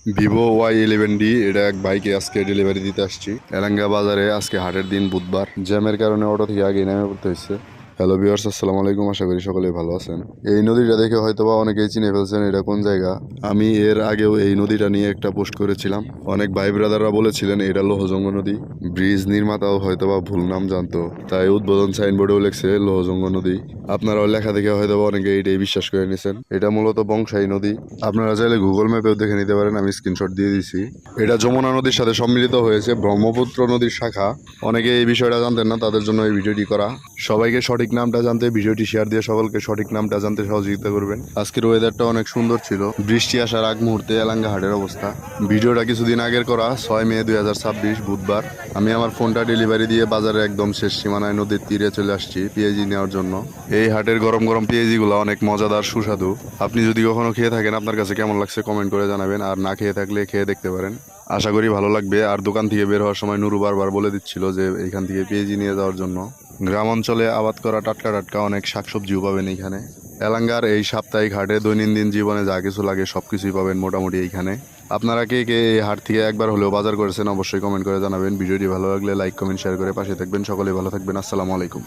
Vivo Y11D এটা এক বাইকে আজকে ডেলিভারি দিতে আসছি এলাঙ্গা বাজারে। আজকে হাটের দিন, বুধবার। জ্যামের কারণে অটো থেকে আগে নেমে পড়তে হয়েছে। হ্যালো ভিউয়ার্স, আসসালামু আলাইকুম। আশা করি সকলেই ভালো আছেন। এই নদীটা দেখে হয়তোবা অনেকেই চিনে ফেলছেন এটা কোন জায়গা। আমি এর আগেও এই নদীটা নিয়ে একটা পোস্ট করেছিলাম। অনেক ভাই ব্রাদাররা বলেছিলেন এটা লোহজঙ্গ নদী। ব্রিজ নির্মাতাও হয়তোবা ভুল নাম জানতো, তাই উদ্বোধন সাইনবোর্ডেও লেখছে লোহজঙ্গ নদী। আপনারাও লেখা দেখে হয়তোবা অনেকে এটাই বিশ্বাস করে নিয়েছেন। এটা মূলত বংশাই নদী। আপনারা চাইলে গুগল ম্যাপেও দেখে নিতে পারেন, আমি স্ক্রিনশট দিয়ে দিছি। এটা যমুনা নদীর সাথে সম্মিলিত হয়েছে, ব্রহ্মপুত্র নদীর শাখা। অনেকে এই বিষয়টা জানতেন না, তাদের জন্য এই ভিডিওটি করা। সবাইকে সঠিক নামটা জানতে ভিডিওটি শেয়ার দিয়ে সকলকে সঠিক নামটা জানতে সহযোগিতা করবেন। আজকের ওয়েদারটা অনেক সুন্দর ছিল। বৃষ্টি আসার আগ মুহূর্তে এলাঙ্গা হাটের অবস্থা। ভিডিওটা কিছুদিন আগের করা, 6 মে 2026 বুধবার। আমি আমার ফোনটা ডেলিভারি দিয়ে বাজারে একদম শেষ সীমানায় নদীর তীরে চলে আসছি পেঁয়াজি নেওয়ার জন্য। এই হাটের গরম গরম পেঁয়াজিগুলো অনেক মজাদার, সুস্বাদু। আপনি যদি কখনো খেয়ে থাকেন, আপনার কাছে কেমন লাগছে কমেন্ট করে জানাবেন। আর না খেয়ে থাকলে খেয়ে দেখতে পারেন, আশা করি ভালো লাগবে। আর দোকান থেকে বের হওয়ার সময় নুরু বারবার বলে দিচ্ছিল যে এখান থেকে পেঁয়াজি নিয়ে যাওয়ার জন্য। গ্রাম অঞ্চলে আবাদ করা টাটকা টাটকা অনেক শাকসবজিও পাবেন এইখানে। এলাঙ্গার এই সাপ্তাহিক হাটে দৈনন্দিন জীবনে যা কিছু লাগে সবকিছুই পাবেন মোটামুটি এইখানে। আপনারা কে কে এই হাট থেকে একবার হলেও বাজার করেছেন অবশ্যই কমেন্ট করে জানাবেন। ভিডিওটি ভালো লাগলে লাইক, কমেন্ট, শেয়ার করে পাশে থাকবেন। সকলেই ভালো থাকবেন। আসসালামু আলাইকুম।